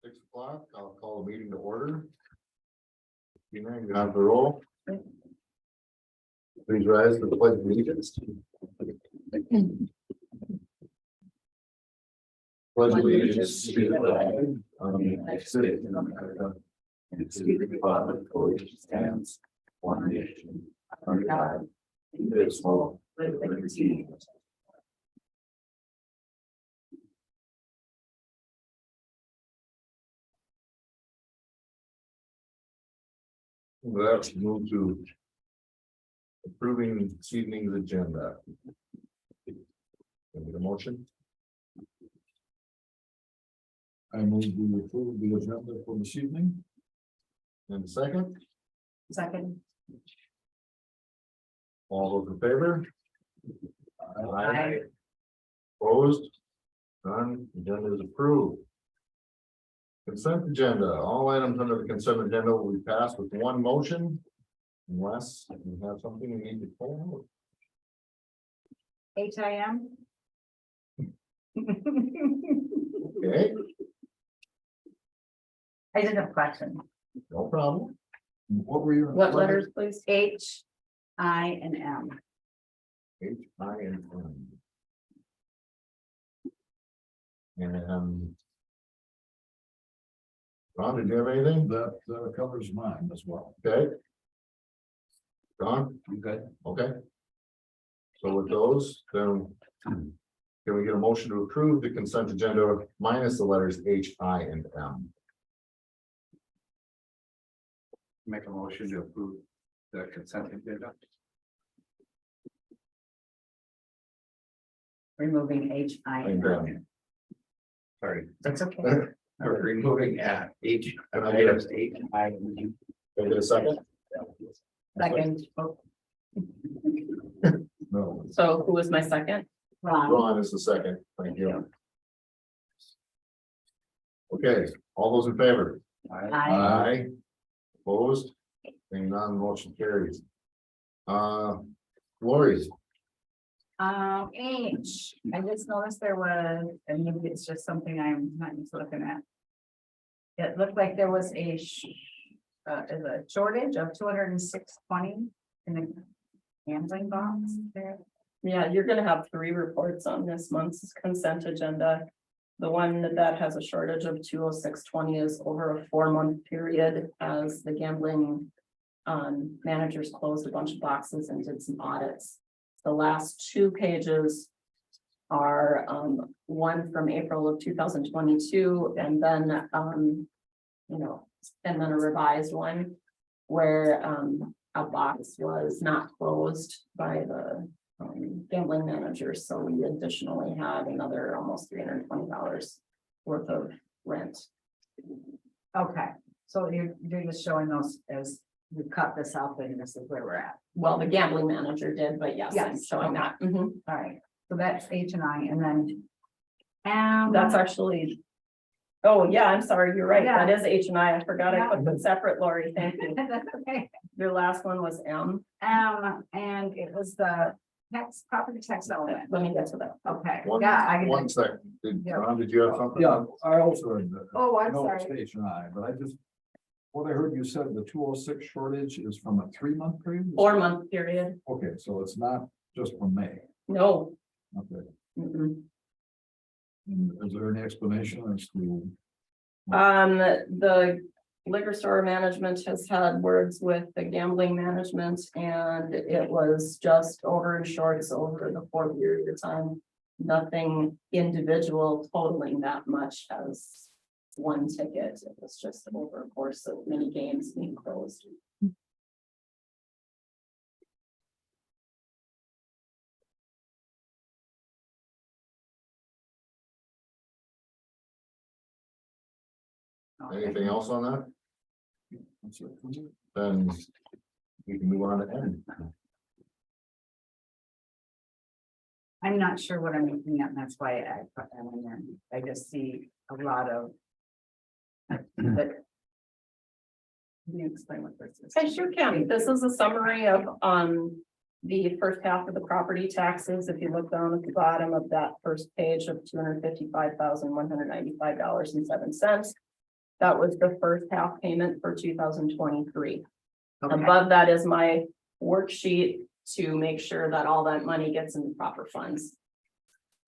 6 o'clock, I'll call the meeting to order. You have the roll. Please rise for the pledge of allegiance. Pledge allegiance to the flag of the United States of America and to the republic for which it stands, one nation, under God, indivisible, with liberty. Let's move to approving this evening's agenda. Can I get a motion? I move we approve the agenda for this evening. And a second, Second. all those in favor? Aye. Opposed? None, agenda is approved. Consent agenda, all items under the consent agenda will be passed with one motion. Unless you have something you need to pull HIM. out. Okay, I did have a question. no problem. What were your? What letters, please? H, I, and M. H, I, and M. And Ron, did you have anything? That covers mine as well. Okay. Ron, You good? okay. So with those, then can we get a motion to approve the consent agenda minus the letters H, I, and M? Make a motion to approve the consent agenda. Removing H, I, and M. Sorry, That's okay. we're removing H, items H, I, and U. Can I get a second? Second. Oh, No. So who was my second? Ron. Ron is the second. Thank you. Okay, all those in favor? Aye. Aye. Opposed? Seeing none, motion carries. Lori's, H, I just noticed there was, and maybe it's just something I'm not just looking at. It looked like there was a shortage of 206.20 in the gambling box there. Yeah, you're gonna have 3 reports on this month's consent agenda. The one that has a shortage of 206.20 is over a 4-month period as the gambling managers closed a bunch of boxes and did some audits. The last 2 pages are one from April of 2022 and then and then a revised one where a box was not closed by the gambling managers, so we additionally had another almost $320 worth of rent. Okay, so you're just showing those as we cut this out and this is where we're at. Well, the gambling manager did, but yes, I'm Yes, showing that. Mhm. All right, so that's H and I, and then That's actually, oh, yeah, I'm sorry, you're right, Yeah. that is H and I forgot I Yeah. put them separate, Lori, thank you. that's okay. Your last one was M. And it was the property tax element. Let me get to that. Okay, one, yeah, I one can. second. Yeah. Ron, did you have something? Yeah, I also heard that. Oh, I'm No, sorry. Station I, but I just. What I heard you said, the 206 shortage is from a 3-month period? 4-month period, Okay, so it's not just from May. no. Okay. Mm-mm. And is there any explanation as to? The liquor store management has had words with the gambling management, and it was just over in shorts over the 4 period of time. Nothing individual totaling that much as one ticket. It was just over a course of many games being closed. Anything else on that? That's it. Then we can move on to N. I'm not sure what I'm looking at, and that's why I put them in there. I just see a lot of. But. Can you explain what this is? I sure can. This is a summary of, the first half of the property taxes. If you look down at the bottom of that first page of $255,195.07. That was the first half payment for 2023. Okay. Above that is my worksheet to make sure that all that money gets in the proper funds.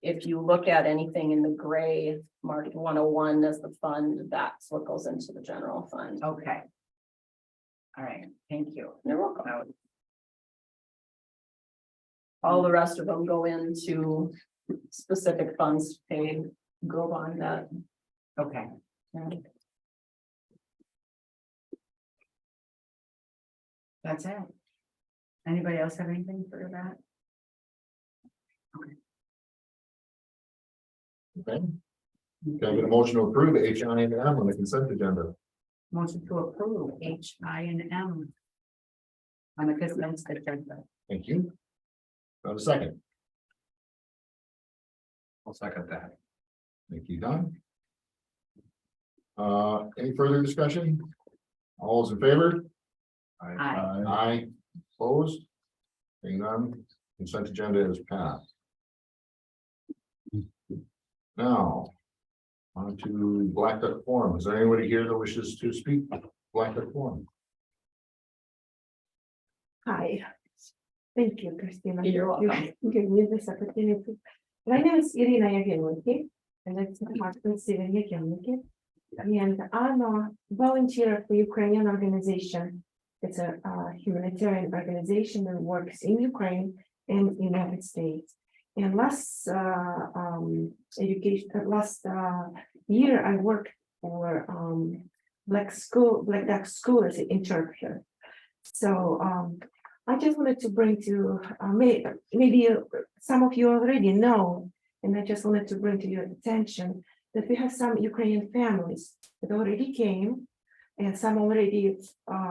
If you look at anything in the gray marked 101 as the fund, that's what goes into the general fund. Okay. All right, thank you. You're welcome. All the rest of them go into specific funds to pay go on that. Okay, that's it. Anybody else have anything for that? Okay. Can I get a motion to approve H, I, and M on the consent agenda? Motion to approve H, I, and M. On the consent agenda. Thank you. A second. I'll second that. Thank you, Don. Any further discussion? All those in favor? Aye. Aye, opposed? Hearing none, consent agenda is passed. Now. On to Blackduck Forum. Is there anybody here that wishes to speak? Blackduck Forum. Hi. Thank you, Christina. You're welcome. You gave me this opportunity. My name is Irina Yagelinki, and it's my husband, Steven Yagelinki. And I'm a volunteer for Ukrainian organization. It's a humanitarian organization that works in Ukraine and United States. And last year, I worked for Blackduck School as an interpreter. So I just wanted to bring to maybe some of you already know, and I just wanted to bring to your attention that we have some Ukrainian families that already came, and some already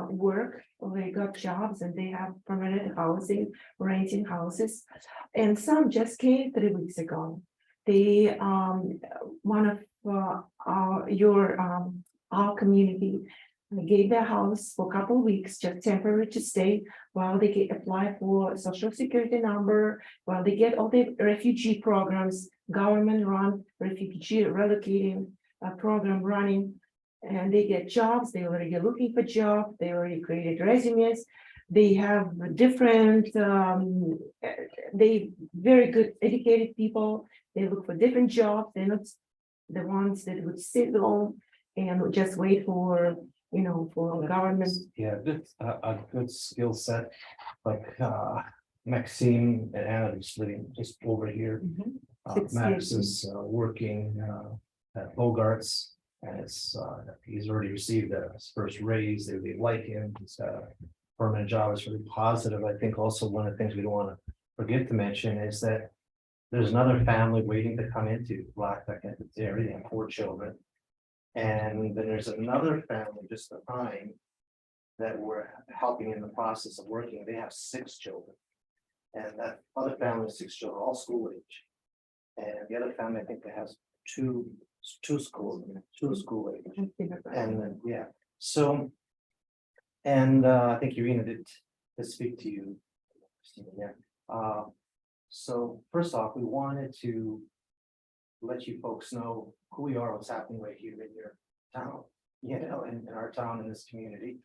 work, already got jobs, and they have permanent housing, renting houses, and some just came 3 weeks ago. They one of our community gave their house for a couple of weeks, just temporary to stay, while they get apply for social security number, while they get all the refugee programs, government-run refugee relocating program running, and they get jobs. They already looking for jobs. They already created resumes. They have different. They very good educated people. They look for different jobs. They're not the ones that would sit home and just wait for for government. Yeah, that's a good skill set, like Maxime and Anna is living just over here. Max is working at Bogarts, and he's already received his first raise. They like him. He's got a permanent job. It's really positive. I think also one of the things we don't want to forget to mention is that there's another family waiting to come into Blackduck area. They have 4 children. And then there's another family just behind that we're helping in the process of working. They have 6 children. And that other family has 6 children, all school age. And the other family, I think that has two school age. And then, yeah, so. And I think Irina did speak to you. Yeah. So first off, we wanted to let you folks know who we are, what's happening right here in your town, in our town, in this community.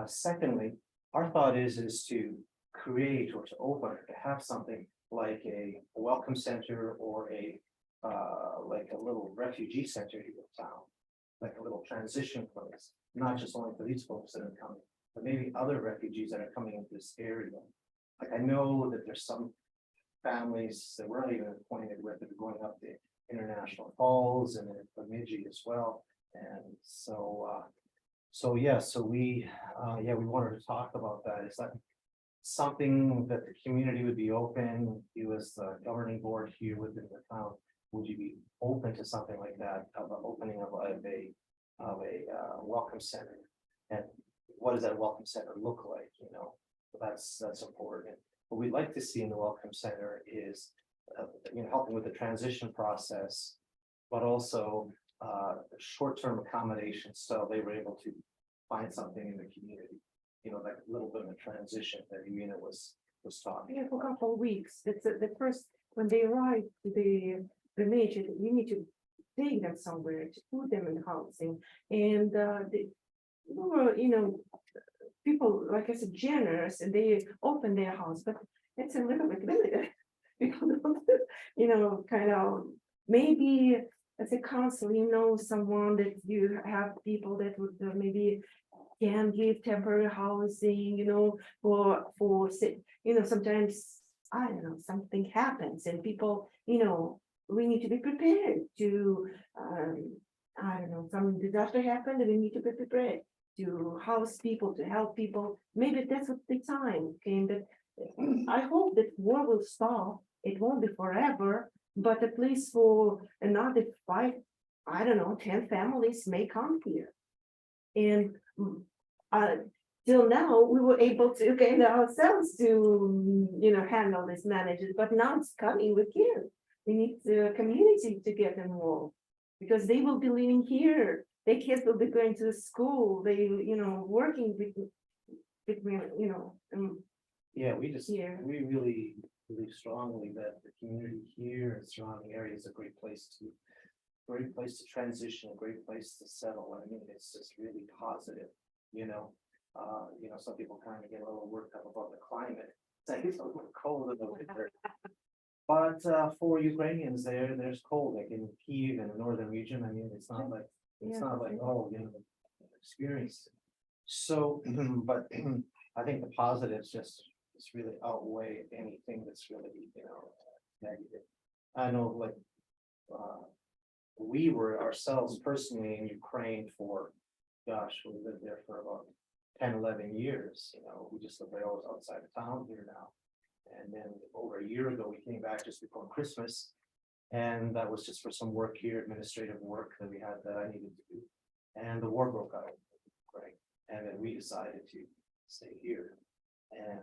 Secondly, our thought is to create or to open, to have something like a welcome center or like a little refugee center here in town. like a little transition place, not just only for these folks that are coming, but maybe other refugees that are coming into this area. Like I know that there's some families that we're not even acquainted with that are going up to International Falls and in Bemidji as well. And so we wanted to talk about that. Is that something that the community would be open, you as the governing board here within the town, would you be open to something like that, of the opening of a welcome center? And what does that welcome center look like, you know? That's important. What we'd like to see in the welcome center is, helping with the transition process, but also short-term accommodations, so they were able to find something in the community. Like a little bit of a transition that Yumina was talking. Yeah, for a couple of weeks. That's the first, when they arrive to the major, you need to take them somewhere to put them in housing. And people, like I said, generous, and they open their house, but it's a little bit limited. People don't, kind of, maybe as a council, someone that you have people that would maybe can give temporary housing, sometimes, I don't know, something happens and people, we need to be prepared to, I don't know, some disaster happened and we need to be prepared to house people, to help people. Maybe that's what the time came, that I hope that war will stop. It won't be forever, but at least for another 5, I don't know, 10 families may come here. And till now, we were able to kind of ourselves to, handle this management, but now it's coming with kids. We need the community to get involved because they will be living here. Their kids will be going to school. They, working between, Yeah, we here. really believe strongly that the community here and surrounding area is a great place to transition, a great place to settle. I mean, it's just really positive, some people kind of get a little worked up about the climate. It's like it's a little cold in the winter. But for Ukrainians there's cold, like in Kyiv in the northern region. I mean, it's not like experience. So, but I think the positives just really outweigh anything that's really, negative. I know, like, we were ourselves personally in Ukraine for, gosh, we lived there for about 10, 11 years, we just live right outside of town here now. And then over a year ago, we came back just before Christmas. And that was just for some work here, administrative work that we had that I needed to do. And the war broke out, right? And then we decided to stay here. And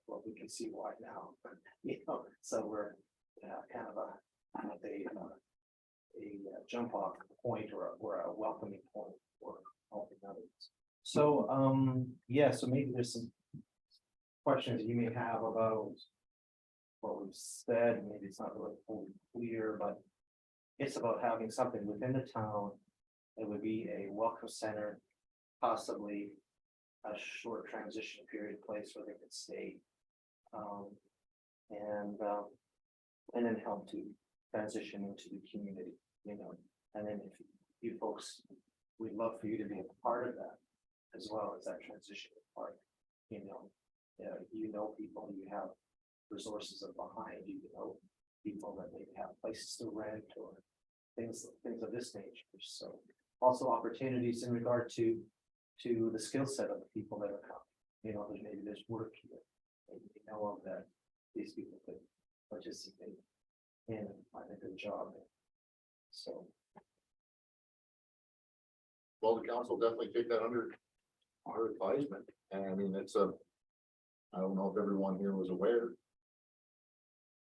well, we can see why now, so we're kind of a jump off point or a welcoming point for helping others. So, so maybe there's some questions you may have about what we've said. Maybe it's not really fully clear, but it's about having something within the town that would be a welcome center, possibly a short transition period place where they could stay, and then help to transition into the community, and then if you folks, we'd love for you to be a part of that as well as that transition part, people, you have resources of behind you, people that maybe have places to rent or things of this nature. So also opportunities in regard to the skill set of the people that are coming. There's work here. Maybe you know of that these people could participate in, find a good job. So. Well, the council definitely take that under our advisement, and I mean, I don't know if everyone here was aware.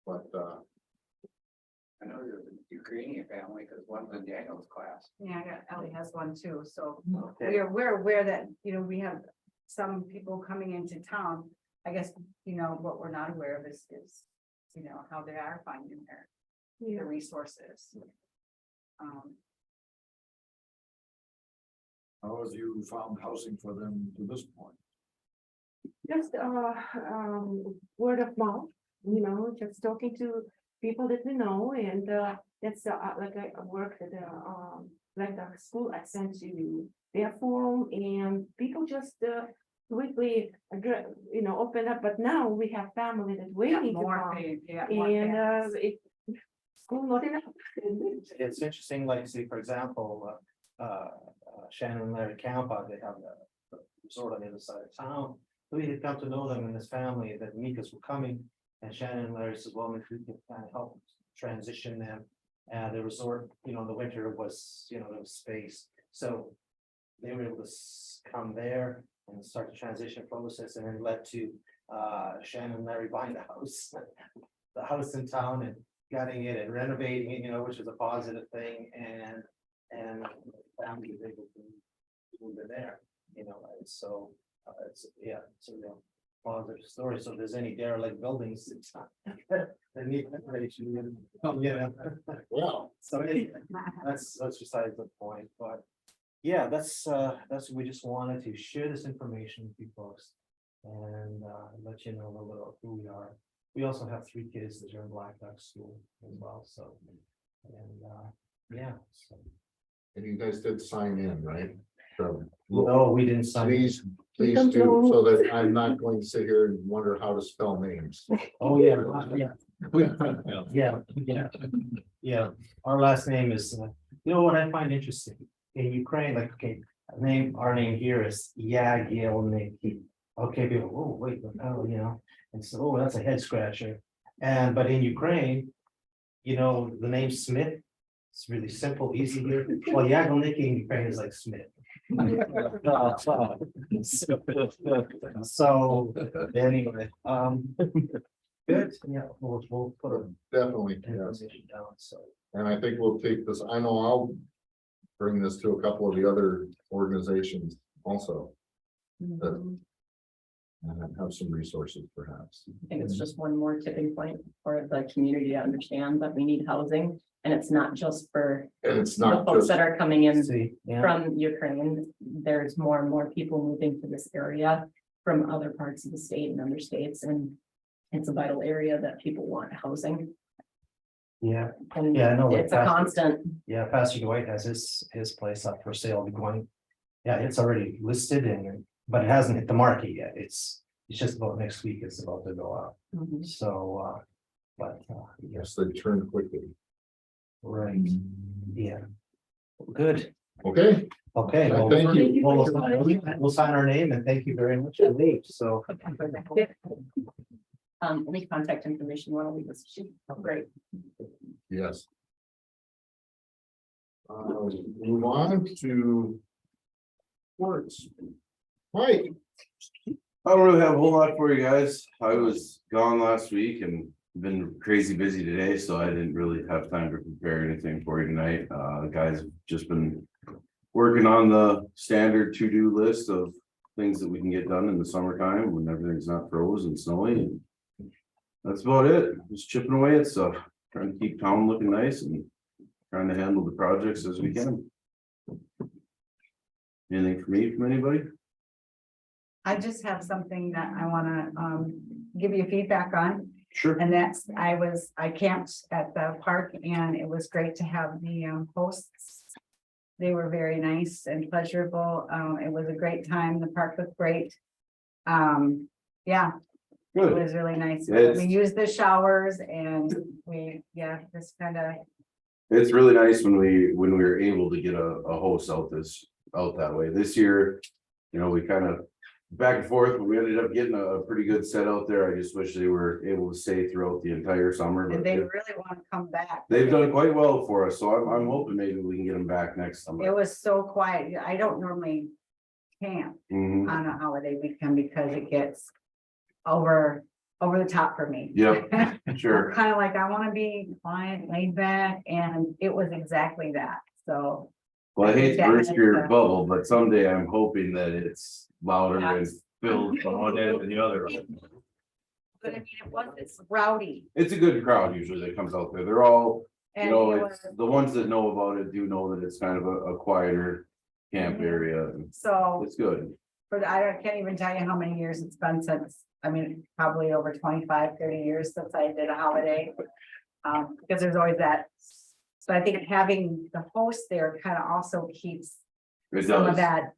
But I know there's a Ukrainian family because one's in Daniel's class. Yeah, Ellie has one too, so Okay. we're aware that, we have some people coming into town. I guess, what we're not aware of is, how they are finding their resources. How have you found housing for them to this point? Just word of mouth, just talking to people that we know, and that's like I work at Blackduck School, I sent to their forum and people just quickly, open up, but now we have family that waiting to More come. paid, yeah. more And families. school not enough. It's interesting, like, say, for example, Shannon and Larry Campa, they have a resort on the other side of town. We had come to know them and his family, that Mika's were coming, and Shannon and Larry said, well, if we can kind of help transition them. And the resort, in the winter was, there was space, so they were able to come there and start the transition process, and then led to Shannon and Larry buying the house. The house in town and gutting it and renovating it, which is a positive thing, and the family was able to move in there, and so it's a real positive story. So if there's any derelict buildings, it's not that need renovation, Well, so anyway, that's besides the point, but yeah, that's we just wanted to share this information with you folks and let you know a little who we are. We also have 3 kids that are in Blackduck School as well, so, and so. and you guys did sign in, right? So, No, we didn't sign. please do, so that I'm not going to sit here and wonder how to spell names. Oh, yeah, yeah. Our last name is, what I find interesting, in Ukraine, like, okay, our name here is Yagilniki. Okay, people, oh, wait, and so, oh, that's a head scratcher. But in Ukraine, the name Smith, it's really simple, easy here. Well, Yagilniki in Ukraine is like Smith. So anyway, good, yeah, we'll put a Definitely, yes. information down, so. And I think we'll take this, I know I'll bring this to a couple of the other organizations also, and have some resources perhaps. I think it's just one more tipping point for the community to understand that we need housing. And it's not just for And it's the not folks just, that are coming in See, yeah, from Ukraine. There's more and more people moving to this area from other parts of the state and other states. And it's a vital area that people want housing. yeah, And Yeah, I know, like it's a Pastor- constant. yeah, Pastor Dwight has his place up for sale, going. Yeah, it's already listed but it hasn't hit the market yet, it's just about next week, it's about to go out, so, but, yes, yes, they turn quickly. right, yeah. Good, Okay, okay. Well, well, thank you. We'll sign our name and thank you very much indeed, so. Any contact information, want to leave us? Great. yes. Move on to sports. Mike, I don't really have a whole lot for you guys. I was gone last week and been crazy busy today, so I didn't really have time to prepare anything for you tonight. The guys have just been working on the standard to-do list of things that we can get done in the summertime when everything's not frozen and snowy. And that's about it. Just chipping away at stuff, trying to keep town looking nice and trying to handle the projects as we can. Anything for me from anybody? I just have something that I wanna give you feedback on, Sure. and that's, I camped at the park and it was great to have the hosts. They were very nice and pleasurable. It was a great time. The park was great. Yeah, it Good. was really nice. Yes. We used the showers and just kind of, It's really nice when we were able to get a host out that way. This year, we kind of back and forth, but we ended up getting a pretty good set out there. I just wish they were able to stay throughout the entire summer, and but they really want to come back. they've done quite well for us. So I'm hoping maybe we can get them back next It summer. was so quiet. I don't normally camp Mhm. on a holiday weekend because it gets over the top for me. Yep, sure. Kind of like, I want to be quiet, laid back, and it was exactly that, so. Well, I hate to burst your Yeah. bubble, but someday I'm hoping that it's louder and Yes. filled from one end to the other. But I mean, it's rowdy. It's a good crowd usually that comes out there. They're all, And it was, it's the ones that know about it do know that it's kind of a quieter camp Mhm. area. And so, it's good. I can't even tell you how many years it's been since, I mean, probably over 25, 30 years since I did a holiday. Because there's always that So I think having the host there kind of also keeps It some of does. that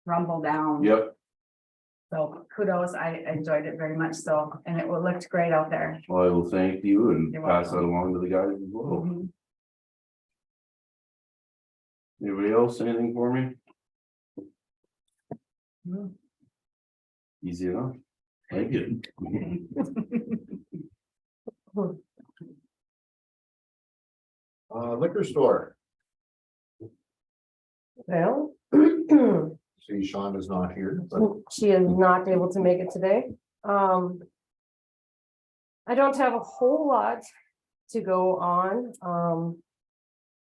rumble down. Yep, So kudos, I enjoyed it very much so, and it looked great out there. well, I will thank you and You're pass that welcome. along to the guys as well. Mhm. Anybody else, anything for me? Easy enough. Thank you. Liquor store, Well, see Shonda's not here, but she is not able to make it today. I don't have a whole lot to go on.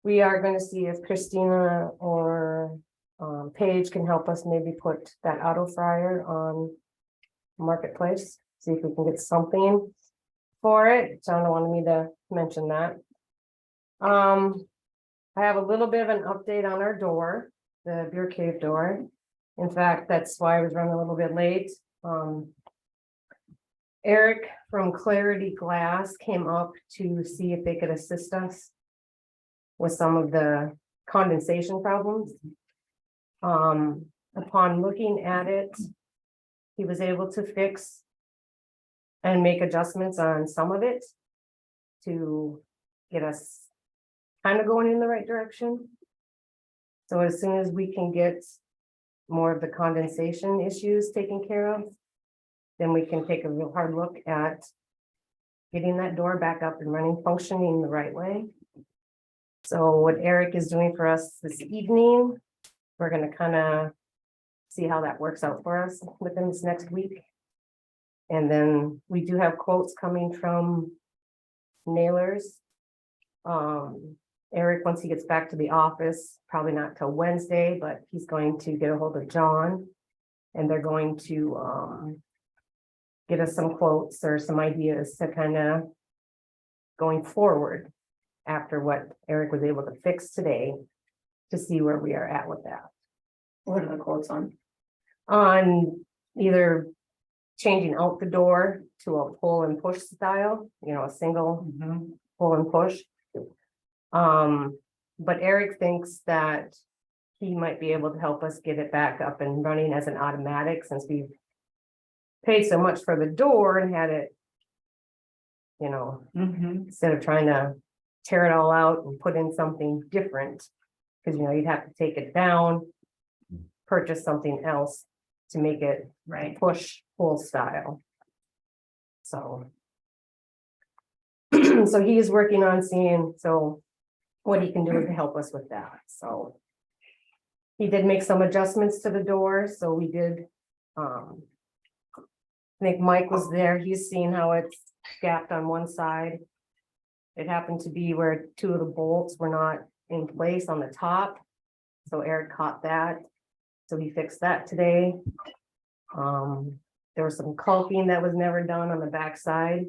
We are gonna see if Christina or Paige can help us maybe put that auto fryer on Marketplace, see if we can get something for it. John wanted me to mention that. I have a little bit of an update on our door, the beer cave door. In fact, that's why I was running a little bit late. Eric from Clarity Glass came up to see if they could assist us with some of the condensation problems. Upon looking at it, he was able to fix and make adjustments on some of it to get us kind of going in the right direction. So as soon as we can get more of the condensation issues taken care of, then we can take a real hard look at getting that door back up and running, functioning the right way. So what Eric is doing for us this evening, we're gonna kind of see how that works out for us within this next week. And then we do have quotes coming from nailers. Eric, once he gets back to the office, probably not till Wednesday, but he's going to get a hold of John. And they're going to get us some quotes or some ideas to kind of going forward after what Eric was able to fix today, to see where we are at with that. What are the quotes on? On either changing out the door to a pull and push style, you know, a single pull and push. But Eric thinks that he might be able to help us get it back up and running as an automatic, since we've paid so much for the door and had it, you know, instead of trying to tear it all out and put in something different. Because, you know, you'd have to take it down, purchase something else to make it Right. push pull style. So. So he is working on seeing, so what he can do to help us with that, so. He did make some adjustments to the door, so we did, I think Mike was there, he's seen how it's gapped on one side. It happened to be where two of the bolts were not in place on the top. So Eric caught that, so he fixed that today. There was some caulking that was never done on the back side,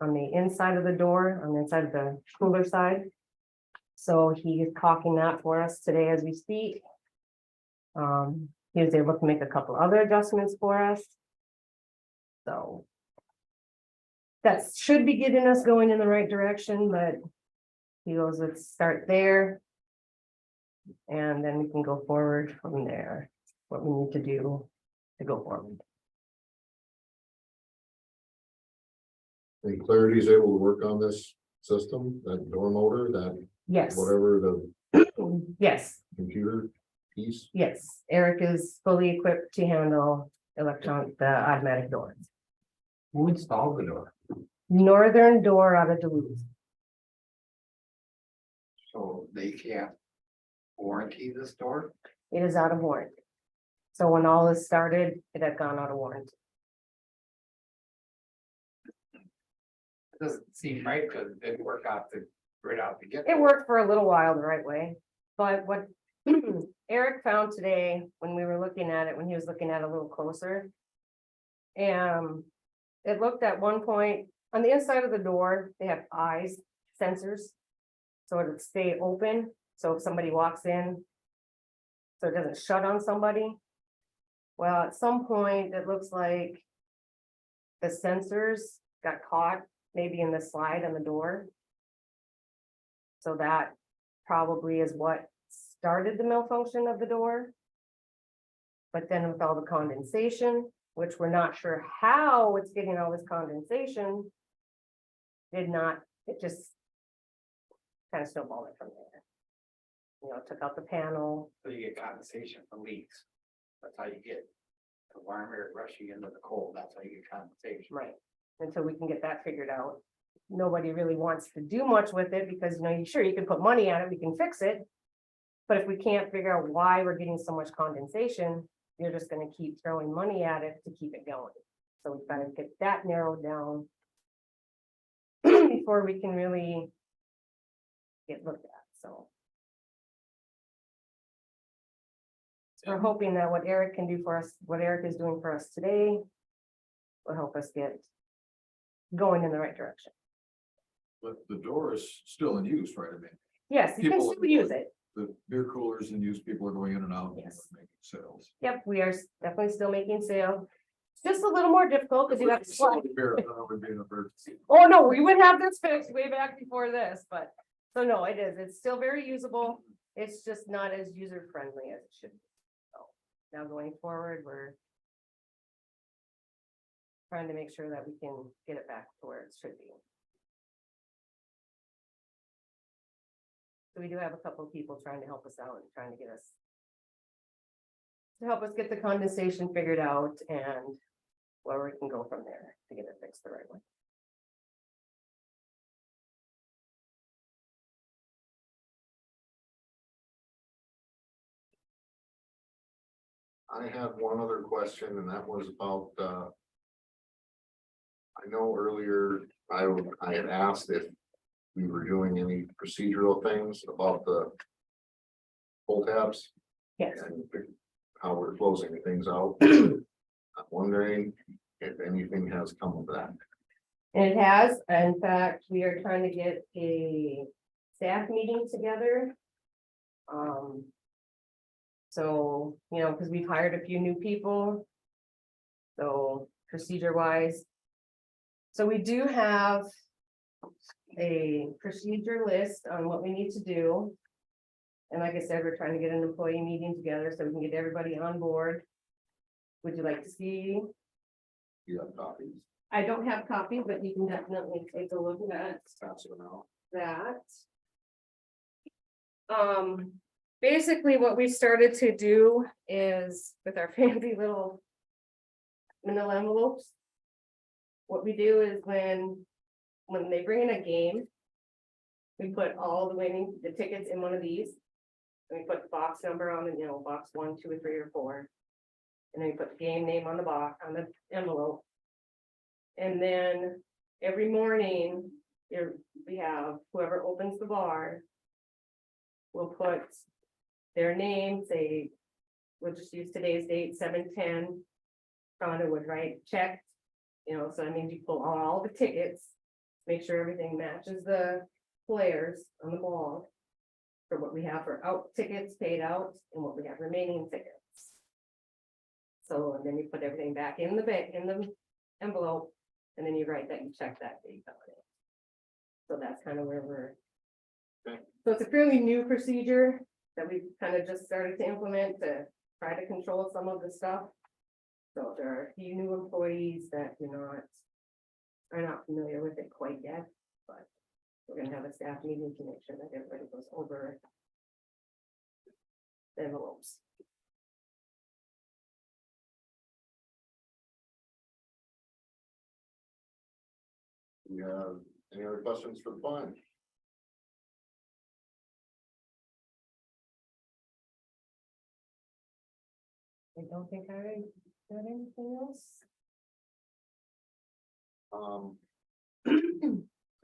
on the inside of the door, on the inside of the cooler side. So he is caulking that for us today as we speak. He was able to make a couple other adjustments for us. So. That should be getting us going in the right direction, but he goes, let's start there. And then we can go forward from there, what we need to do to go forward. think Clarity is able to work on this system, that door motor, that Yes, whatever the yes, computer piece. yes. Eric is fully equipped to handle the automatic doors. Who installed the door? Northern Door out of Duluth. So they can't warranty this door? It is out of warranty. So when all this started, it had gone out of warranty. It doesn't seem right because it didn't work out right out to get. It worked for a little while the right way, but what Eric found today, when we were looking at it, when he was looking at it a little closer. And it looked at one point, on the inside of the door, they have eyes, sensors. So it would stay open, so if somebody walks in. So it doesn't shut on somebody. Well, at some point, it looks like the sensors got caught, maybe in the slide on the door. So that probably is what started the malfunction of the door. But then with all the condensation, which we're not sure how it's getting all this condensation. It just. Kind of snowballed it from there. You know, took out the panel. So you get condensation from leaks. That's how you get the warm air rushing into the cold. That's how you get condensation. Right, until we can get that figured out. Nobody really wants to do much with it because, you know, sure, you can put money on it, we can fix it. But if we can't figure out why we're getting so much condensation, you're just gonna keep throwing money at it to keep it going. So we've got to get that narrowed down. Before we can really. Get looked at, so. We're hoping that what Eric can do for us, what Eric is doing for us today. Will help us get. Going in the right direction. But the door is still in use, right? I mean, Yes, you can People- still use it. the beer coolers in use, people are going in and out. and Yes. Making sales. Yep, we are definitely still making sale. It's just a little more difficult because you have to slide. Beer, that would be an emergency. Oh, no, we would have this fixed way back before this, but, so no, it is, it's still very usable. It's just not as user friendly as it should be. So now going forward, we're. Trying to make sure that we can get it back to where it should be. So we do have a couple of people trying to help us out and trying to get us. To help us get the condensation figured out and where we can go from there to get it fixed the right way. I had one other question, and that was about, I know earlier, I had asked if we were doing any procedural things about the pull tabs Yes. and how we're closing things out. I'm wondering if anything has come of that. And it has, in fact, we are trying to get a staff meeting together. So, you know, because we've hired a few new people. So procedure wise. So we do have a procedure list on what we need to do. And like I said, we're trying to get an employee meeting together so we can get everybody on board. Would you like to see? You have copies, I don't have copies, but you can definitely take a look at pass it out. that. Basically what we started to do is with our fancy little manila envelopes. What we do is when they bring in a game, we put all the tickets in one of these. And we put the box number on it, you know, box 1, 2, or 3, or 4. And then we put the game name on the box, on the envelope. And then every morning, we have whoever opens the bar. Will put their name, say, we'll just use today's date, 7/10. Rhonda would write checked, you know, so that means you pull all the tickets. Make sure everything matches the players on the ball. For what we have for out tickets paid out and what we have remaining tickets. So, and then you put everything back in the envelope, and then you write that you checked that date on it. So that's kind of where we're. Okay. So it's a fairly new procedure that we've kind of just started to implement to try to control some of the stuff. So there are a few new employees that are not familiar with it quite yet, but we're gonna have a staff meeting to make sure that everybody goes over the envelopes. We have any other questions for the fund? I don't think I got anything else. I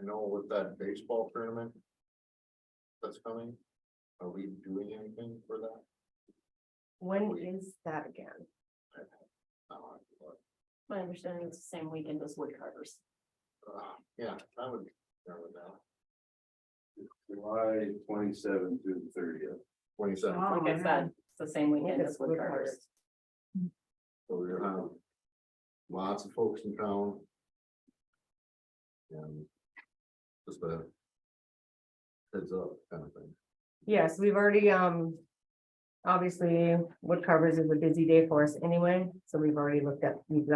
know with that baseball tournament. That's coming, are we doing anything for that? When is that again? My understanding is the same weekend as wood carvers. Yeah, I would. narrow it down. July 27th through the 30th. 27. Like I said, it's the same weekend It's as wood carvers. So we're gonna have lots of folks in town. And just a heads up kind of thing. Yes, we've already, obviously, wood covers is a busy day for us anyway, so we've already looked at, we've,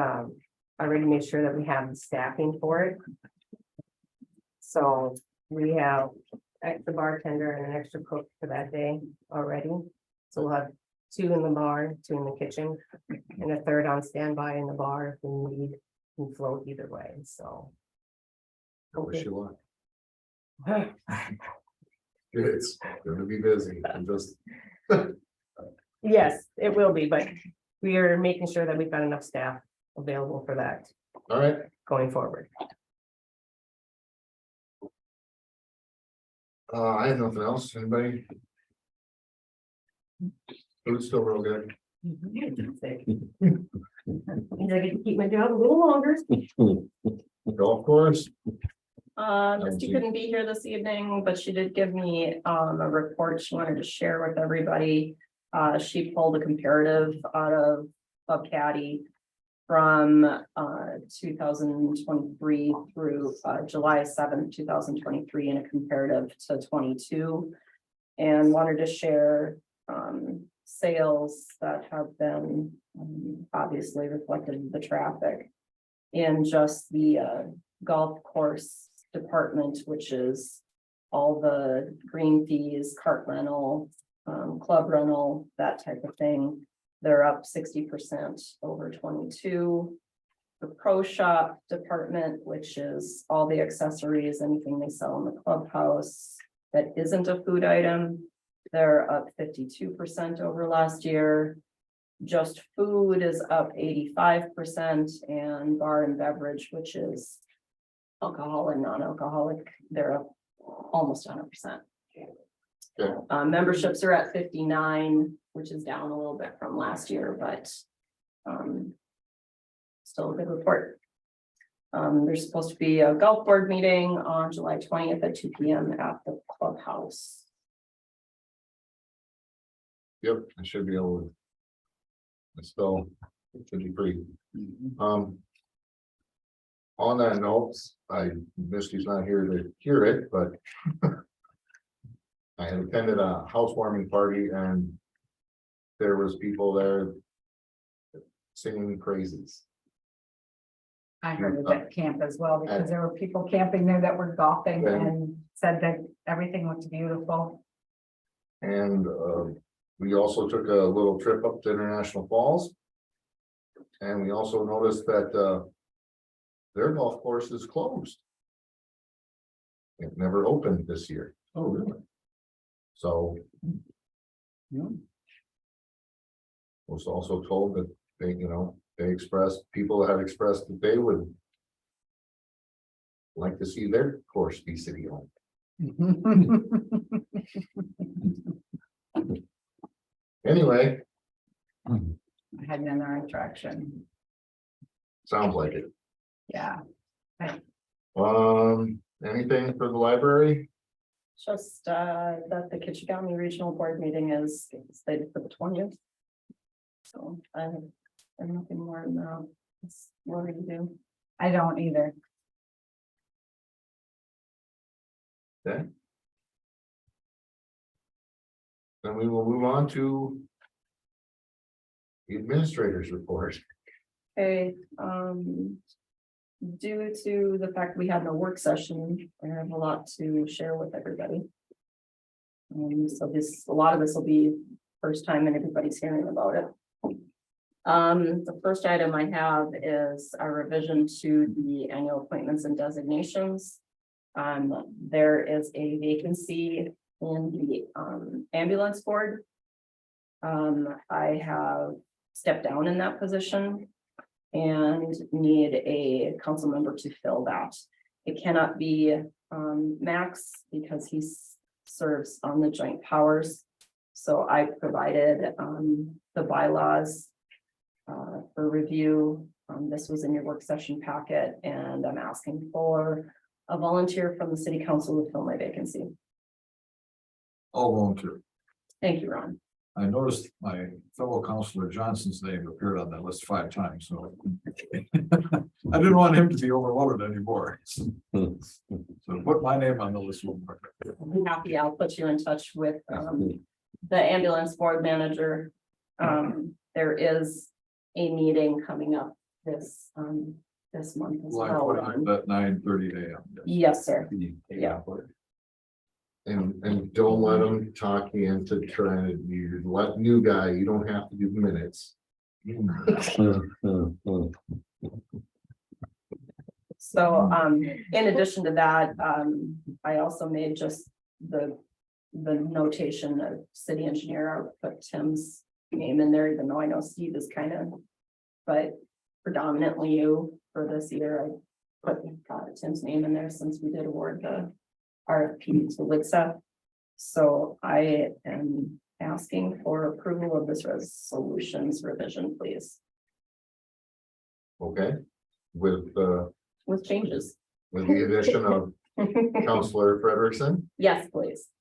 already made sure that we have the staffing for it. So we have the bartender and an extra cook for that day already. So we'll have 2 in the bar, 2 in the kitchen, and a 3rd on standby in the bar if we need, can float either way, so. I wish you luck. It's gonna be busy. I'm just, Yes, it will be, but we are making sure that we've got enough staff available for that all right. going forward. I have nothing else. Anybody? Food's still real good. Means I get to keep my job a little longer. Golf course. Misty couldn't be here this evening, but she did give me a report she wanted to share with everybody. She pulled a comparative out of Caddy from 2023 through July 7th, 2023, and a comparative to 22. And wanted to share sales that have been obviously reflected in the traffic in just the golf course department, which is all the green fees, cart rental, club rental, that type of thing. They're up 60% over 22. The pro shop department, which is all the accessories, anything they sell in the clubhouse that isn't a food item, they're up 52% over last year. Just food is up 85%, and bar and beverage, which is alcohol and non-alcoholic, they're up almost 100%. Memberships are at 59, which is down a little bit from last year, but still a good report. There's supposed to be a golf board meeting on July 20th at 2 p.m. at the clubhouse. Yep, I should be able to. It's still, it should be free. On that note, Misty's not here to hear it, but I had attended a housewarming party and there was people there singing praises. I heard it at camp as well, because there were people camping there that were golfing and said that everything looked beautiful. And we also took a little trip up to International Falls. And we also noticed that their golf course is closed. It never opened this year. Oh, really? So Yeah. was also told that they, people have expressed that they would like to see their course be city owned. Anyway, Heading in the right direction. sounds like it. Yeah. Anything for the library? Just that the Kitchigami Regional Board meeting is slated for the 20th. So I have nothing more than that. What do you do? I don't either. Okay. Then we will move on to the administrator's report. Okay, due to the fact we had no work session, I have a lot to share with everybody. So a lot of this will be first time and everybody's hearing about it. The first item I have is a revision to the annual appointments and designations. There is a vacancy in the ambulance board. I have stepped down in that position and need a council member to fill that. It cannot be Max because he serves on the joint powers. So I provided the bylaws for review. This was in your work session packet, and I'm asking for a volunteer from the city council to fill my vacancy. I'll volunteer. Thank you, Ron. I noticed my fellow Counselor Johnson's name appeared on that list 5 times, so. I didn't want him to be overloaded anymore. So put my name on the list. I'm happy, I'll put you in touch with the ambulance board manager. There is a meeting coming up this month as well. At 9:30 AM. Yes, sir. Yeah. And don't let them talk you into trying to, you let new guy, you don't have to do minutes. So, in addition to that, I also made just the notation of city engineer, I put Tim's name in there, even though I know Steve is kind of, but predominantly you for this year, I put Tim's name in there since we did award the RFP to Witsa. So I am asking for approval of this resolutions revision, please, Okay, with changes. with the addition of Counselor Frederickson, Yes, please.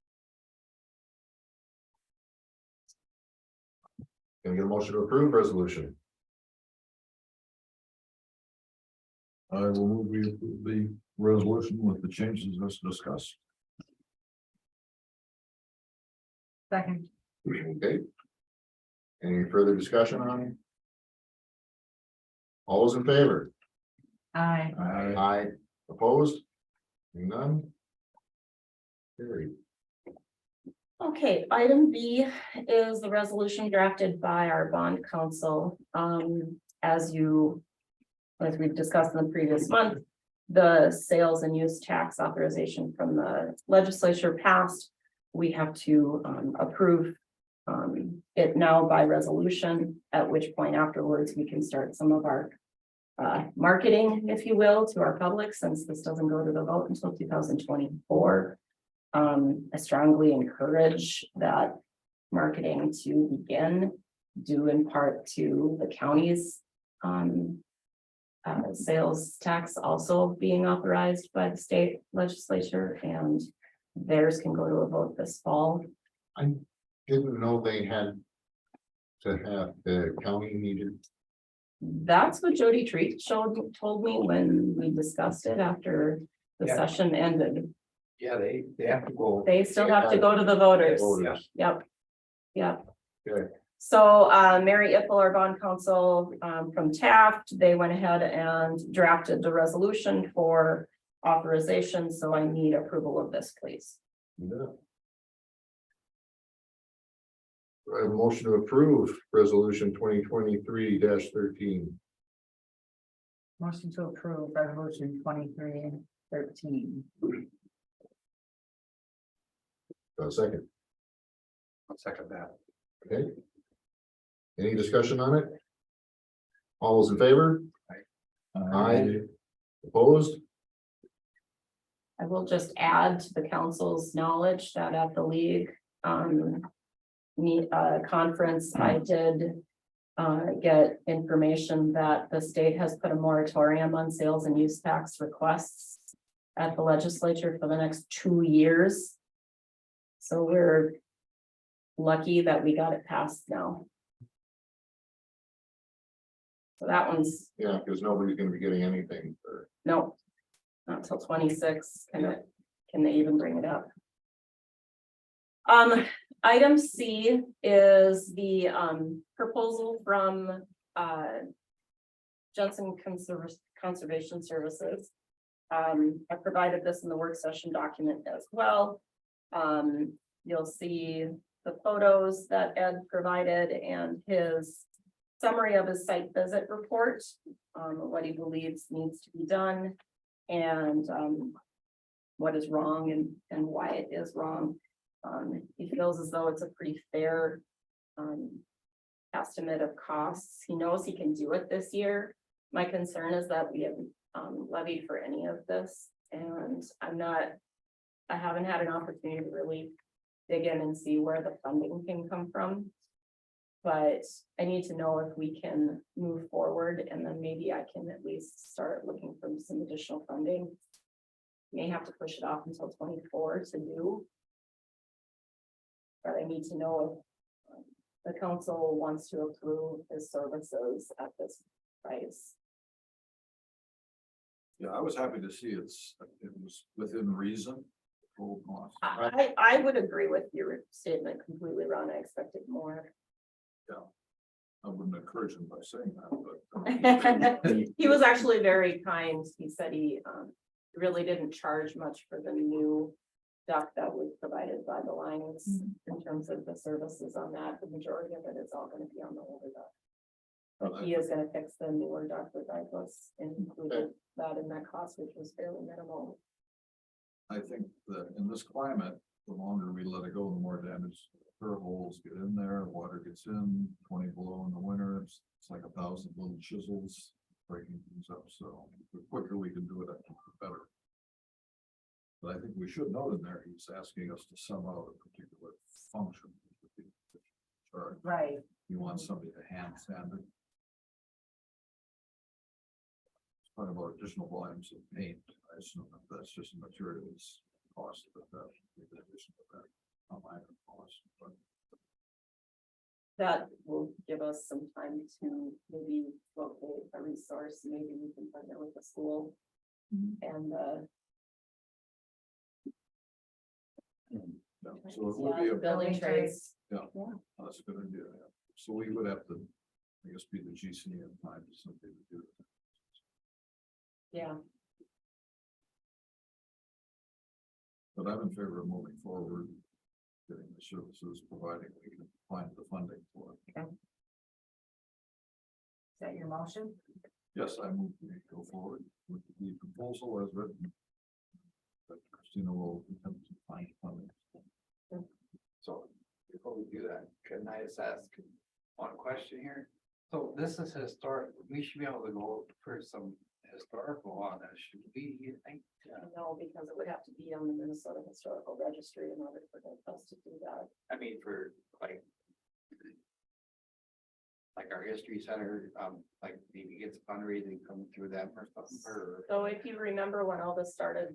can I get a motion to approve resolution? I will move the resolution with the changes as discussed. Second. Okay. Any further discussion on it? All those in favor? Aye. Aye. Opposed? None? Carried. Okay, item B is the resolution drafted by our bond council. As we've discussed in the previous month, the sales and use tax authorization from the legislature passed. We have to approve it now by resolution, at which point afterwards we can start some of our marketing, if you will, to our public, since this doesn't go to the vote until 2024. I strongly encourage that marketing to begin, due in part to the county's sales tax also being authorized by the state legislature, and theirs can go to a vote this fall. Didn't know they had to have the county needed. That's what Jody Treat told me when we discussed it after the Yeah. session ended. Yeah, they have to go. They still have to go to the voters. Voters. Yep. Yep. Okay. So Mary Iffel, our bond counsel from Taft, they went ahead and drafted the resolution for authorization. So I need approval of this, please. Yeah. I have a motion to approve resolution 2023-13. Motion to approve resolution 23-13. Second, I'll second that. okay. Any discussion on it? All those in favor? Aye. Opposed? I will just add to the council's knowledge that at the league conference, I did get information that the state has put a moratorium on sales and use tax requests at the legislature for the next 2 years. So we're lucky that we got it passed now. So that one's, Yeah, because nobody's gonna be getting anything for. no, not till 26. Can they even bring it up? Item C is the proposal from Johnson Conservation Services. I provided this in the work session document as well. You'll see the photos that Ed provided and his summary of his site visit report, what he believes needs to be done, and what is wrong and why it is wrong. He feels as though it's a pretty fair estimate of costs. He knows he can do it this year. My concern is that we haven't levied for any of this, and I haven't had an opportunity to really dig in and see where the funding can come from. But I need to know if we can move forward, and then maybe I can at least start looking for some additional funding. May have to push it off until 24 to do. But I need to know if the council wants to approve his services at this price. Yeah, I was happy to see it was within reason. Full cost. I would agree with your statement completely, Ron. I expected more. I wouldn't encourage him by saying that, but. He was actually very kind. He said he really didn't charge much for the new duct that was provided by the Lions in terms of the services on that. The majority of it is all gonna be on the older duct. But he is gonna fix the newer duct regardless and included that in that cost, which was fairly minimal. I think that in this climate, the longer we let it go, the more damage her holes get in there, water gets in, 20 below in the winter, it's like 1,000 little chisels breaking things up, so the quicker we can do it, I think the better. But I think we should note in there, he's asking us to sum out a particular function. Or Right. you want somebody to hand sand it. Part of our additional volumes of paint, I assume that that's just a materials cost, but that in addition to that, not minor cost, but That will give us some time to maybe locate a resource, maybe we can partner with the school. And yeah, so it would be a, building trades. that's a good idea, yeah. So we would have to, I guess, be the GC and find something to do. Yeah, But I'm in favor of moving forward, getting the services, providing we can find the funding for it. Is that your motion? Yes, I move we go forward with the proposal as written. But Christina will attempt to find funding. So before we do that, can I just ask one question here? So this is historic, we should be able to go for some historical on this, should we, you think? no, because it would have to be on the Minnesota Historical Registry in order for us to do that. I mean, for like our history center, like maybe gets fundraising coming through them or something, or. So if you remember when all this started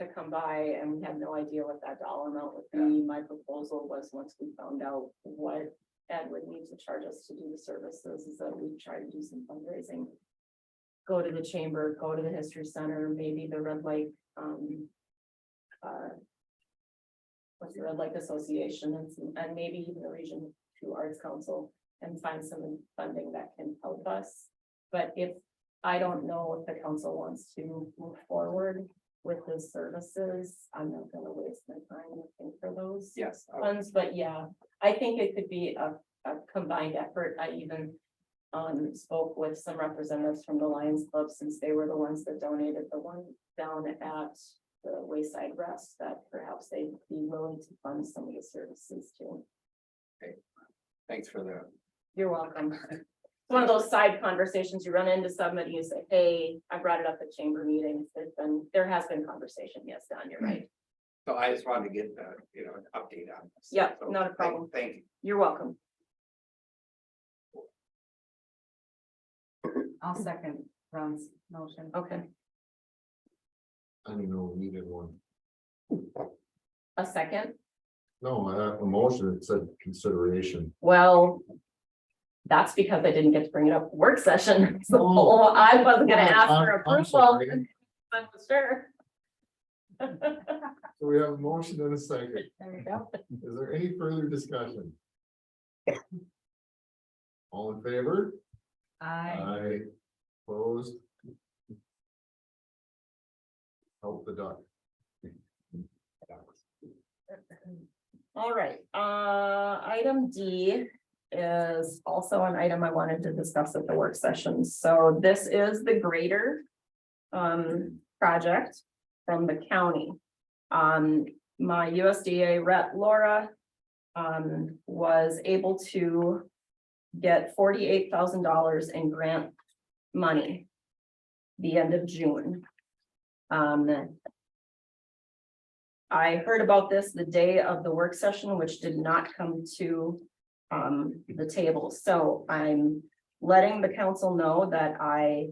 to come by and we had no idea what that dollar amount would be, my proposal was once we found out what Ed would need to charge us to do the services, is that we try to do some fundraising. Go to the chamber, go to the history center, maybe the Red Lake, what's the Red Lake Association and maybe even the Region 2 Arts Council and find some funding that can help us. But if I don't know if the council wants to move forward with the services, I'm not gonna waste my time looking for those Yes. funds, but yeah, I think it could be a combined effort. I even spoke with some representatives from the Lions Club, since they were the ones that donated the one down at the Wayside Rest, that perhaps they'd be willing to fund some of the services too. Thanks for that. You're welcome. It's one of those side conversations, you run into somebody, you say, hey, I brought it up at chamber meetings, there has been conversation, yes, Don, you're right. So I just wanted to get the, an update on this. Yeah, So not a problem. Thank you. You're welcome. I'll second Ron's motion. Okay, I didn't know we needed one. a second. No, a motion, it said consideration. Well, that's because I didn't get to bring it up at work session. So I wasn't gonna ask for I'm approval. sorry. I'm sure. So we have a motion and a second. There you go. Is there any further discussion? All in favor? Aye. Opposed? Help the duck. All right, item D is also an item I wanted to discuss at the work session. So this is the grader project from the county. My USDA rep Laura was able to get $48,000 in grant money the end of June. I heard about this the day of the work session, which did not come to the table. So I'm letting the council know that I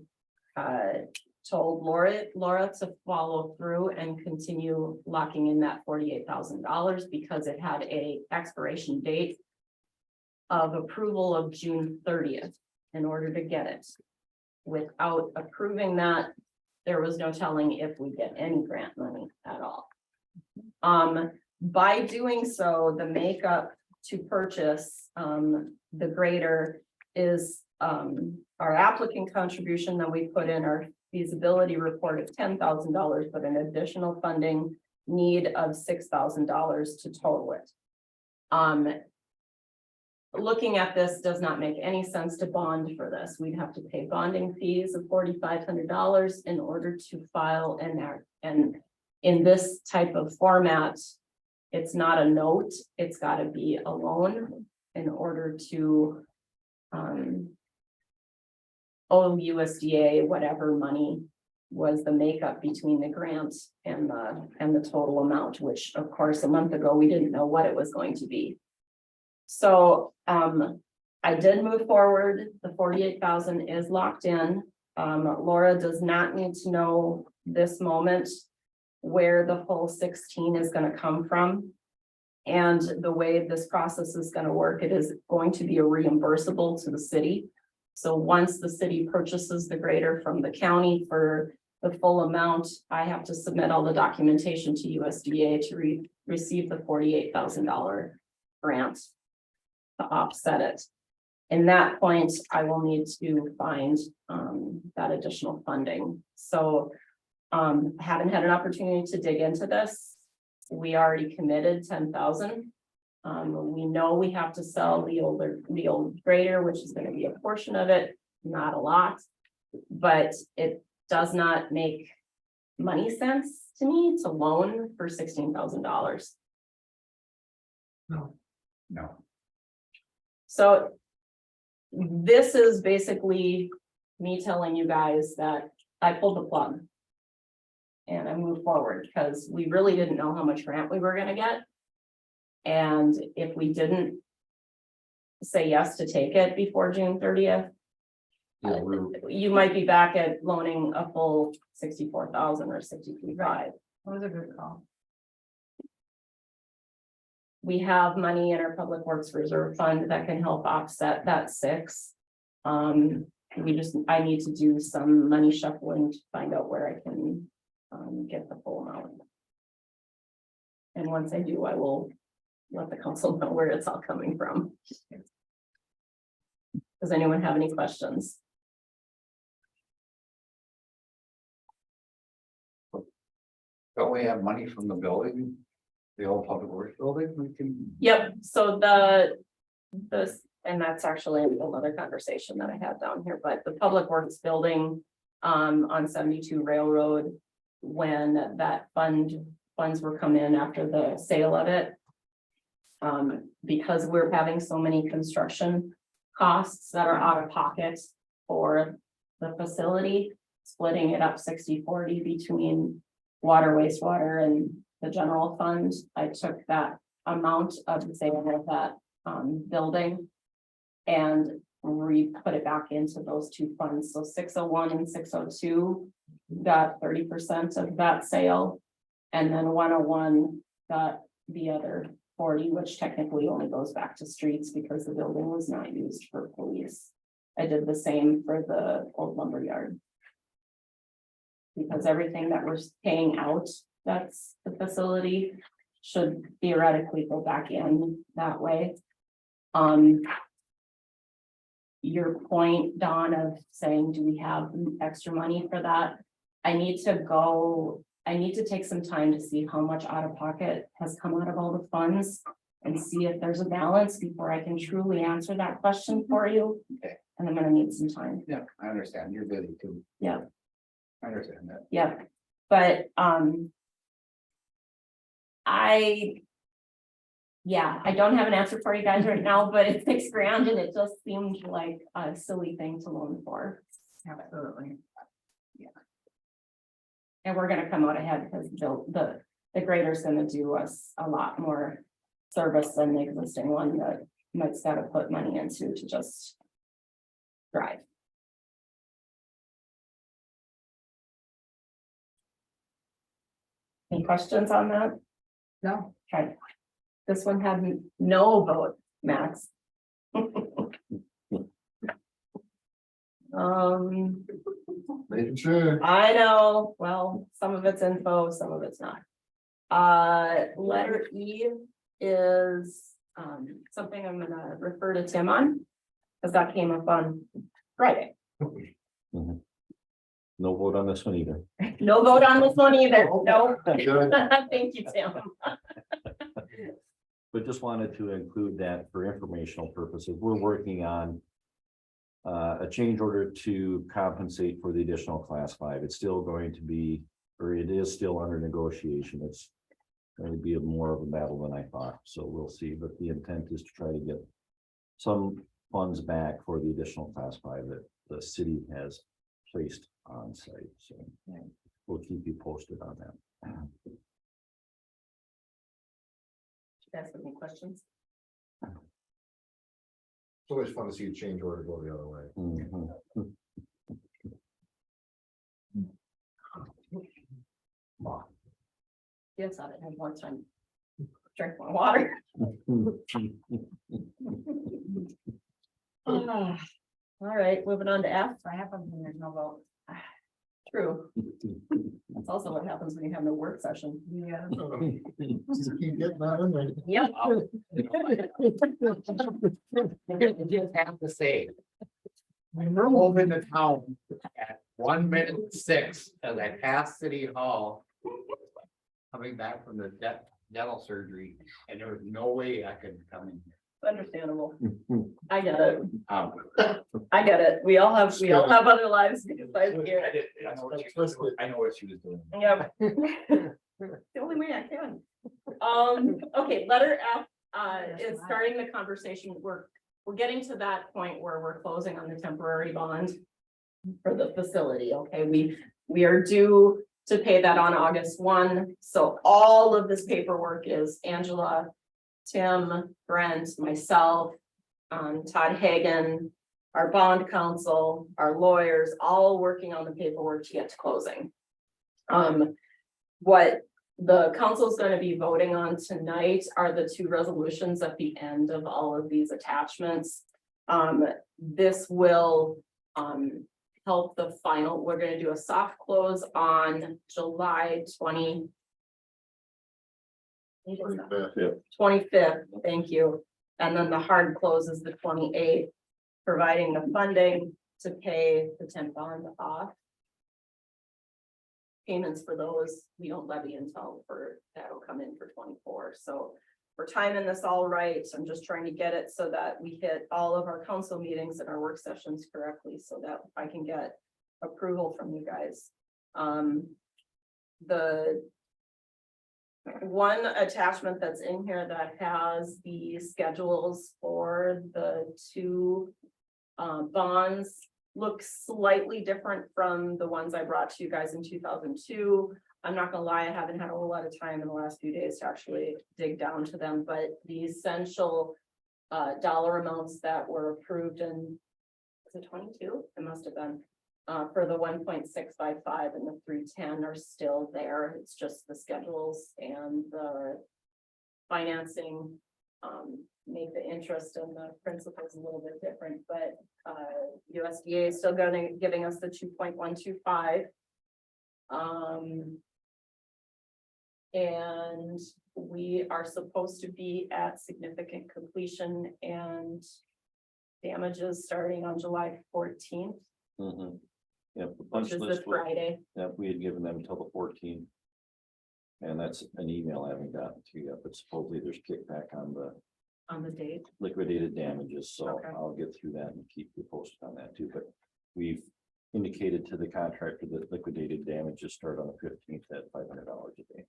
told Laura to follow through and continue locking in that $48,000 because it had a expiration date of approval of June 30th in order to get it. Without approving that, there was no telling if we get any grant money at all. By doing so, the makeup to purchase, the grader is, our applicant contribution that we put in our feasibility report of $10,000, but an additional funding need of $6,000 to total it. Looking at this does not make any sense to bond for this. We'd have to pay bonding fees of $4,500 in order to file and in this type of format, it's not a note, it's got to be a loan in order to owe USDA whatever money was the makeup between the grant and the total amount, which of course, a month ago, we didn't know what it was going to be. So I did move forward. The 48,000 is locked in. Laura does not need to know this moment where the full 16 is going to come from. And the way this process is going to work, it is going to be a reimbursable to the city. So once the city purchases the grader from the county for the full amount, I have to submit all the documentation to USDA to receive the $48,000 grant to offset it. In that point, I will need to find that additional funding. So I haven't had an opportunity to dig into this. We already committed 10,000. We know we have to sell the old grader, which is going to be a portion of it, not a lot, but it does not make money sense to me to loan for $16,000. No. So this is basically me telling you guys that I pulled the plug. And I moved forward because we really didn't know how much grant we were gonna get. And if we didn't say yes to take it before June 30th, you might be back at loaning a full 64,000 or 63,500. That was a good call. We have money in our public works reserve fund that can help offset that 6. I need to do some money shuffling to find out where I can get the full amount. And once I do, I will let the council know where it's all coming from. Does anyone have any questions? Don't we have money from the building? The old public works building, we can. Yep, so and that's actually another conversation that I had down here, but the public works building on 72 Railroad, when that funds were come in after the sale of it. Because we're having so many construction costs that are out of pocket for the facility, splitting it up 60-40 between water, wastewater, and the general fund. I took that amount of the sale of that building and put it back into those two funds. So 601 and 602 got 30% of that sale. And then 101 got the other 40, which technically only goes back to streets because the building was not used for police. I did the same for the old lumber yard. Because everything that we're paying out, that's the facility, should theoretically go back in that way. Your point, Dawn, of saying, do we have extra money for that? I need to take some time to see how much out of pocket has come out of all the funds and see if there's a balance before I can truly answer that question for you. Okay. And I'm gonna need some time. Yeah, I understand. You're busy too. Yeah. I understand that. Yeah, but I don't have an answer for you guys right now, but it's $6,000 and it just seemed like a silly thing to loan for. Absolutely. And we're gonna come out ahead because the grader's gonna do us a lot more service than the existing one that Mike's gotta put money into to just drive. Any questions on that? No. Okay. This one had no vote, Max. Making sure. I know, well, some of it's info, some of it's not. Letter E is, something I'm gonna refer to Tim on. Cause that came up on Friday. No vote on this one either. No vote on this one either, no. Good. Thank you, Tim. But just wanted to include that for informational purposes. We're working on a change order to compensate for the additional class 5. It's still going to be, or it is still under negotiation. It's going to be more of a battle than I thought. So we'll see. But the intent is to try to get some funds back for the additional class 5 that the city has placed on site. So we'll keep you posted on that. You guys have any questions? It's always fun to see a change order go the other way. Mhm. Yes, I have more time. Drink my water. All right, moving on to F. So I have something, there's no vote. True. That's also what happens when you have no work session. Yeah. Just keep getting that in there. Yep. I just have to say. I drove into town at 1:06 as I passed City Hall. Coming back from the dental surgery, and there was no way I could come in here. Understandable. I get it. Um, I get it. We all have other lives besides here. I know what she was doing. I know what she was doing. Yep. The only way I can. Okay, letter F, is starting the conversation. We're getting to that point where we're closing on the temporary bond for the facility, okay? We are due to pay that on August 1. So all of this paperwork is Angela, Tim, Brent, myself, Todd Hagan, our bond counsel, our lawyers, all working on the paperwork to get to closing. What the council is going to be voting on tonight are the 2 resolutions at the end of all of these attachments. This will help the final, we're going to do a soft close on July 25th, thank you. And then the hard close is the 28th, providing the funding to pay the 10 bond off. Payments for those, we don't levy until that'll come in for 24. So we're timing this all right. I'm just trying to get it so that we hit all of our council meetings and our work sessions correctly so that I can get approval from you guys. The one attachment that's in here that has the schedules for the 2 bonds looks slightly different from the ones I brought to you guys in 2002. I'm not gonna lie, I haven't had a whole lot of time in the last few days to actually dig down to them, but the essential dollar amounts that were approved in, was it 22? It must have been, for the 1.655 and the 310 are still there. It's just the schedules and the financing make the interest and the principles a little bit different, but USDA is still giving us the 2.125. And we are supposed to be at significant completion and damages starting on July 14th, Yeah, the which punch is this list, Friday. that we had given them until the 14th. And that's an email I haven't gotten to yet, but supposedly there's kickback on the On the date. liquidated damages, so Okay. I'll get through that and keep you posted on that too, but we've indicated to the contractor that liquidated damages start on the 15th at $500 a day.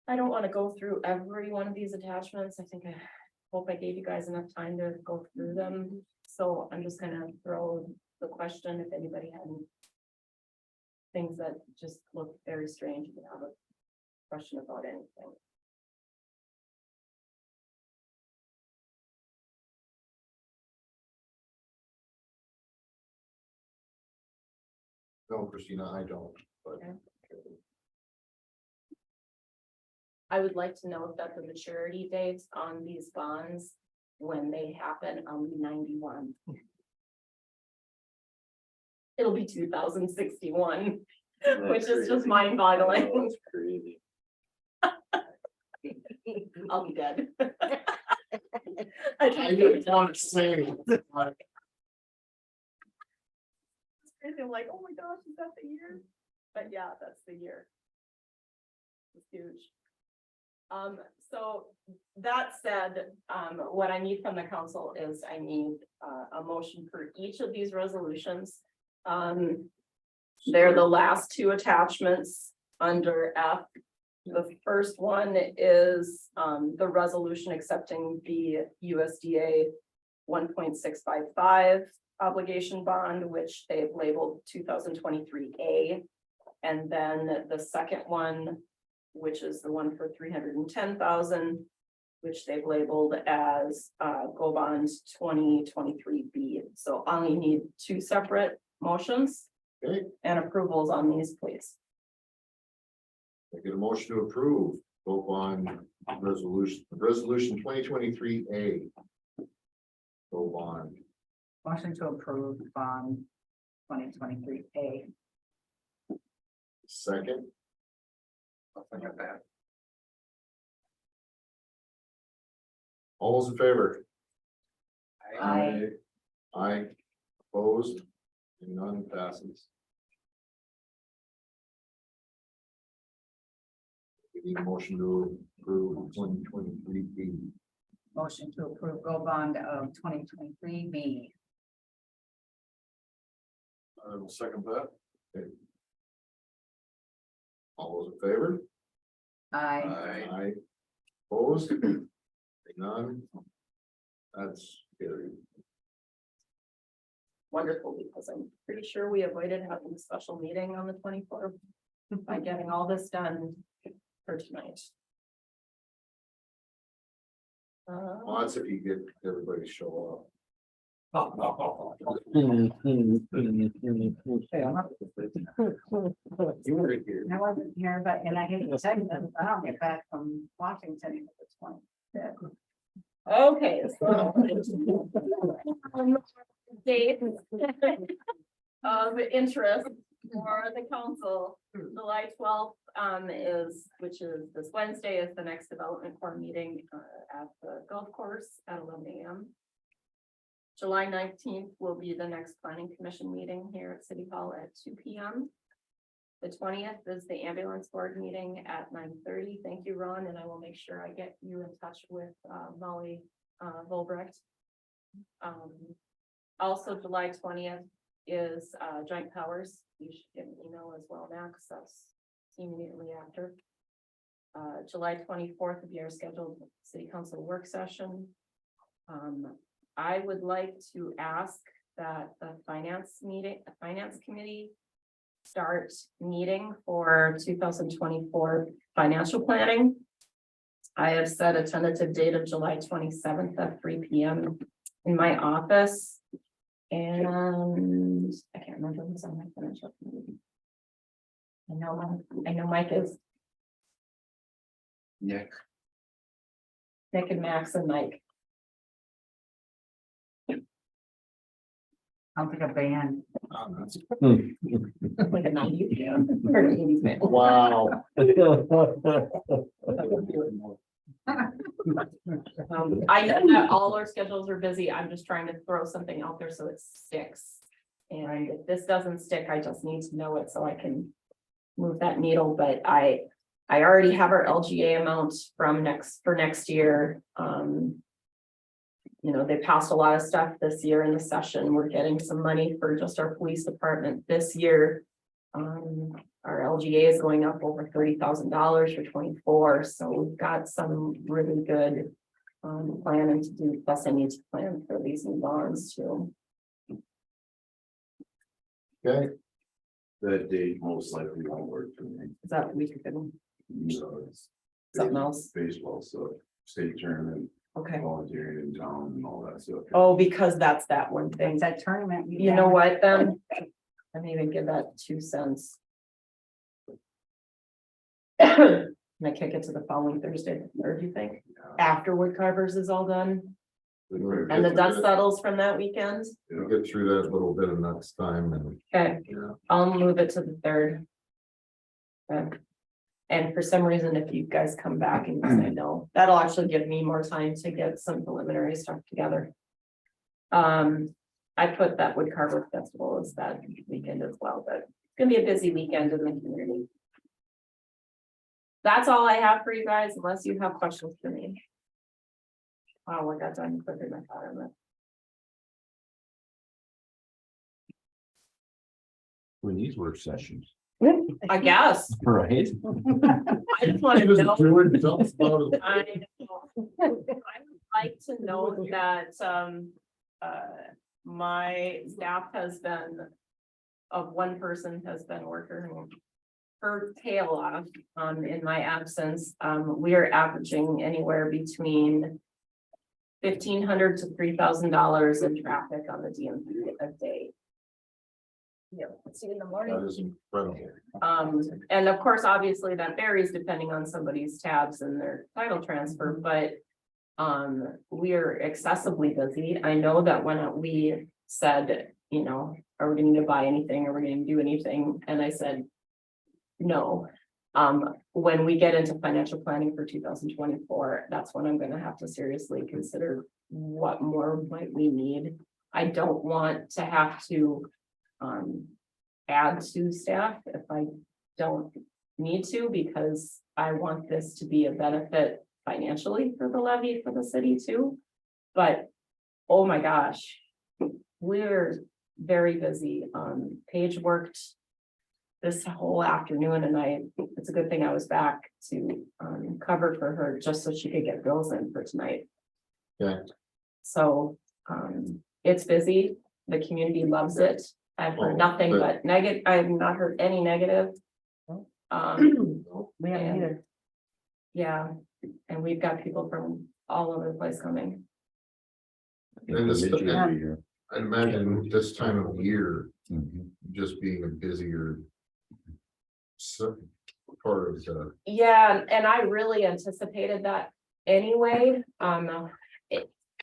I don't want to go through every one of these attachments. I think I hope I gave you guys enough time to go through them. So I'm just gonna throw the question if anybody had any things that just look very strange, if you have a question about anything. No, Christina, I don't, but. Okay. I would like to note that the maturity dates on these bonds, when they happen, I'll be 91. It'll be 2061, which is just mind boggling. That's crazy. I'll be dead. I didn't want to say. I'm like, oh my gosh, is that the year? But yeah, that's the year. It's huge. So that said, what I need from the council is I need a motion for each of these resolutions. They're the last two attachments under F. The first one is the resolution accepting the USDA 1.655 obligation bond, which they've labeled 2023A. And then the second one, which is the one for 310,000, which they've labeled as Go Bond 2023B. So I only need two separate motions Okay, and approvals on these, please. I get a motion to approve, vote on resolution 2023A. Go bond. Motion to approve bond 2023A. Second, Something like that. all those in favor? Aye. Aye, opposed, and none passes. We need a motion to approve 2023B. Motion to approve Go Bond of 2023B. I will second that. All those in favor? Aye. Aye. Opposed? None. That's carried. Wonderful, because I'm pretty sure we avoided having a special meeting on the 24th by getting all this done for tonight. Well, that's if you get everybody to show You were here. I wasn't here, but, and I hate to tell you that, I don't get back from Washington at this point. Okay, so. Date of interest for the council, July 12th, is, which is this Wednesday, is the next development core meeting, at the golf course at 11 a.m. July 19th will be the next planning commission meeting here at City Hall at 2 p.m. The 20th is the ambulance board meeting at 9:30. Thank you, Ron, and I will make sure I get you in touch with Molly Volbrecht. Also, July 20th is joint powers. You should get an email as well now, because that's immediately after. July 24th will be our scheduled city council work session. I would like to ask that the finance committee start meeting for 2024 financial planning. I have set a tentative date of July 27th at 3 p.m. in my office. And I can't remember who's on my financial committee. I know Mike is. Nick. Nick and Max and Mike. I'll take a band. Like a 90s band or an 80s band. Wow. I know that all our schedules are busy. I'm just trying to throw something out there so it sticks. And if this doesn't stick, I just need to know it so I can move that needle. But I already have our LGA amount from next year. You know, they passed a lot of stuff this year in the session. We're getting some money for just our police department this year. Our LGA is going up over $30,000 for 24. So we've got some really good planning to do. Plus I need to plan for these new bonds too. Okay, That date most likely won't work for me. Is that we could, So it's something else? baseball, so state tournament, Okay. volunteering in town and all that stuff. Oh, because that's that one thing. It's that tournament. You know what, then? I didn't even give that 2 cents. Can I kick it to the following Thursday, or do you think, after wood carvers is all done, and the dust settles from that weekend? We'll get through that little bit of next time and, Okay, yeah. I'll move it to the 3rd. Okay. And for some reason, if you guys come back and say no, that'll actually give me more time to get some preliminary stuff together. I put that wood carver festival as that weekend as well, but it's gonna be a busy weekend in the community. That's all I have for you guys, unless you have questions for me. Wow, I got done quicker than I thought I would. We need work sessions, I guess. right? I just want to Just know. do it, tell us about it. I would like to know that, my staff has been, of one person has been working her tail off, in my absence. We are averaging anywhere between $1,500 to $3,000 in traffic on the DMV a day. Yeah, see you in the morning. That is incredible. And of course, obviously that varies depending on somebody's tabs and their title transfer, but. We are excessively busy. I know that when we said, you know, are we going to buy anything? Are we going to do anything? And I said, no. When we get into financial planning for 2024, that's when I'm going to have to seriously consider what more might we need. I don't want to have to add to staff if I don't need to, because I want this to be a benefit financially for the levy for the city too. But oh my gosh, we're very busy. Paige worked this whole afternoon, and it's a good thing I was back to cover for her just so she could get bills in for tonight. Yeah. So it's busy. The community loves it. I've heard nothing but negative. I have not heard any negative. We haven't either. Yeah, and we've got people from all over the place coming. And this- Every year. I'd imagine this time of year, Mhm. just being a busier. Part of the, Yeah, and I really anticipated that anyway.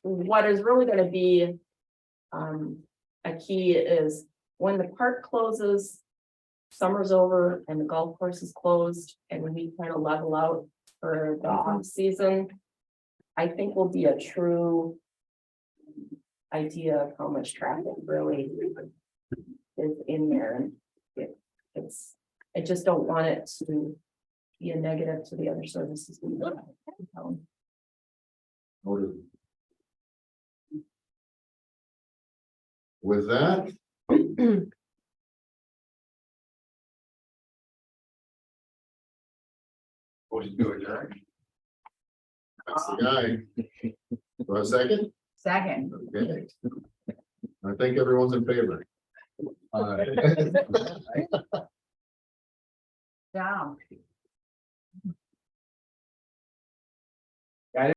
What is really gonna be a key is when the park closes, summer's over and the golf course is closed, and we kind of level out for the off season. I think will be a true idea of how much traffic really is in there, and I just don't want it to be a negative to the other services we have. with that. What you doing, Jack? That's the guy. For a second? Second. Okay. I think everyone's in favor. Down.